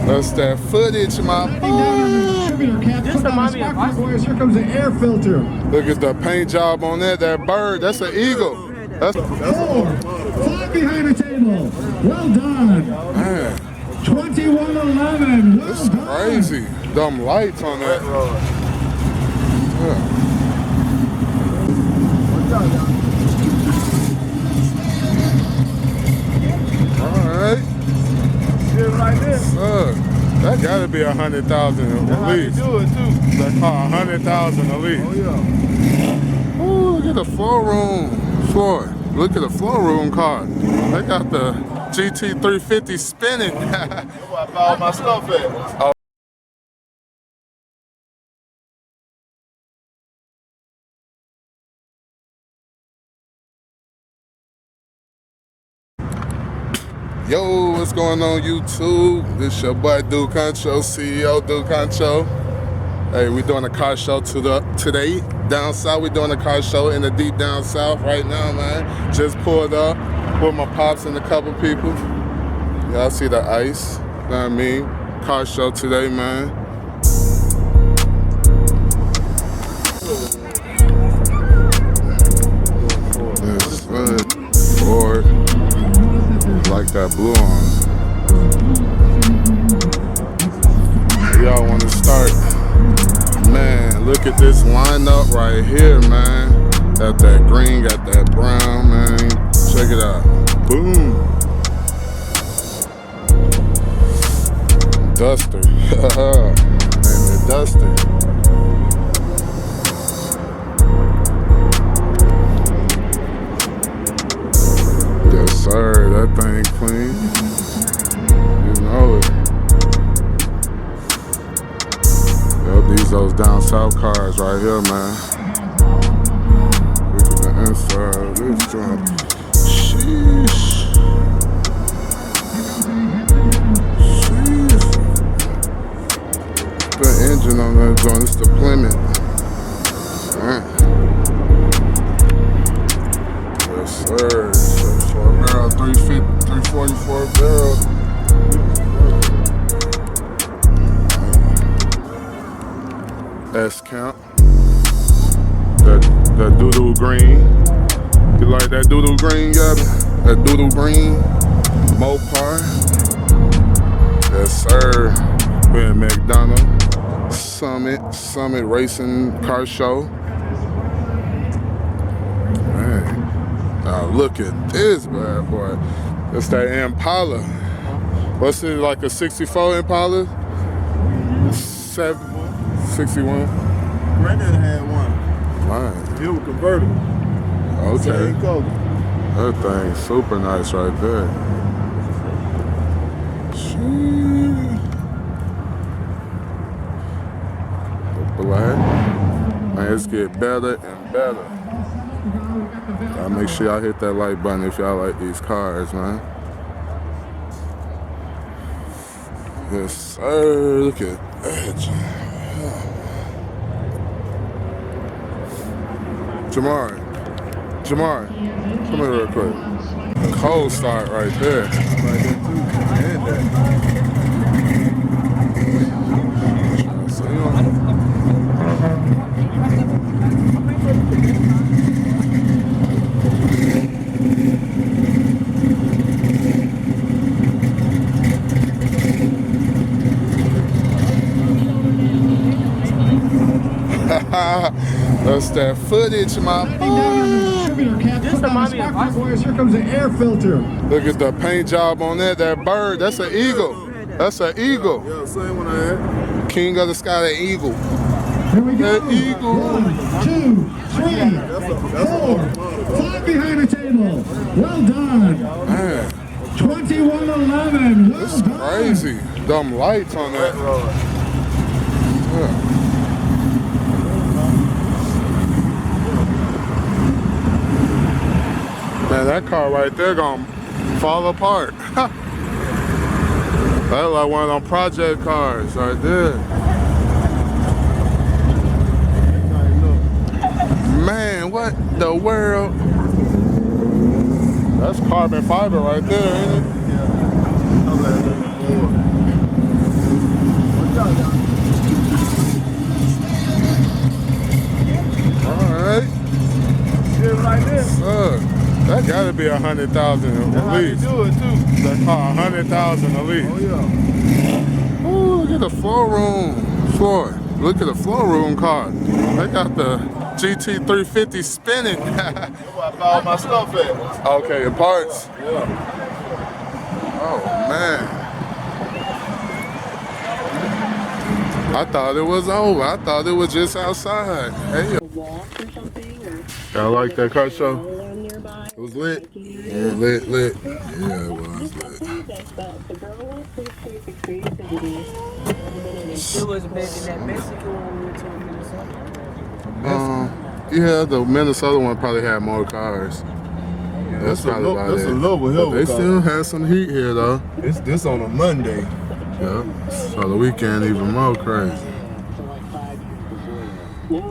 That's that footage, my boy. This reminds me of boys, here comes the air filter. Look at the paint job on that. That bird, that's an eagle. That's Fly behind the table. Well done. man. 21-11. Well It's done. crazy. Them lights on that. Yeah. Alright. shit like this. That gotta be 100,000 at least. Do it too. That car 100,000 at least. Oh yeah. Ooh, look at the floor. Look at the floor room car. They got the GT350 spinning. That's where I found all my stuff at. Yo, what's going on YouTube? This your boy Duke Concho, CEO Duke Concho. Hey, we doing a car show today down south. We doing a car show in the deep down south right now, man. Just pulled up with my pops and a couple people. Y'all see the ice, you know what I mean? Car show today, man. Yes, Ford. Like that blue on. Y'all want to start? Man, look at this lineup right here, man. Got that green, got that brown, man. Check it out. Boom. Duster. And the Duster. Yes, sir. That thing clean. You know it. Yep, these those down south cars right here, man. Look at the inside of this joint. Sheesh. Sheesh. The engine on that joint, it's the Plymouth. Man. Yes, sir. 4 barrel, 350, 344 barrel. S count. That doodle green. You like that doodle green, Gabby? That doodle green. Mopar. Yes, sir. We're in McDonough. Summit Racing Car Show. Man. Now look at this bad boy. It's that Impala. What's it, like a 64 Impala? 61? Granddad had one. Man. It was convertible. Okay. Same color. That thing's super nice right there. Sheesh. The black. Man, it's getting better and better. Y'all make sure y'all hit that like button if y'all like these cars, man. Yes, sir. Look at that. Jamar, come here real quick. Cold start right there. Like that too. And that. See him? That's that footage, my boy. This reminds me of boys, here comes the air filter. Look at the paint job on that. That bird, that's an eagle. That's an eagle. Yeah, same one I had. King of the sky, that eagle. Here we go. That eagle. 1, 2, 3, 4. Fly behind the table. Well done. Man, 21-11. Well it's done. crazy. Them lights on that. Yeah. Man, that car right there gonna fall apart. That's like one of them project cars right there. Man, what the world? That's carbon fiber right there, ain't it? That gotta be 100,000 That's at how they least. do it too. That car 100,000 at least. Oh yeah. Ooh, look at the floor room. Look at the floor room car. They got the GT350 spinning. That's where I buy all my stuff at. Okay, the parts. Yeah. Oh man. I thought it was over. I thought it was just outside. Hey, Walk or something, or y'all like that car show? around nearby. It was lit. Yeah, lit. Yeah, it was lit. The girl was pretty experienced in these. It was better than that Mexican one we went to in Minnesota. Yeah, the Minnesota one probably had more cars. That's probably about That's a it. level But hill they car. still had some heat here though. It's this on a Monday. Yeah. So the weekend even more crazy. For like 5 years before that. No,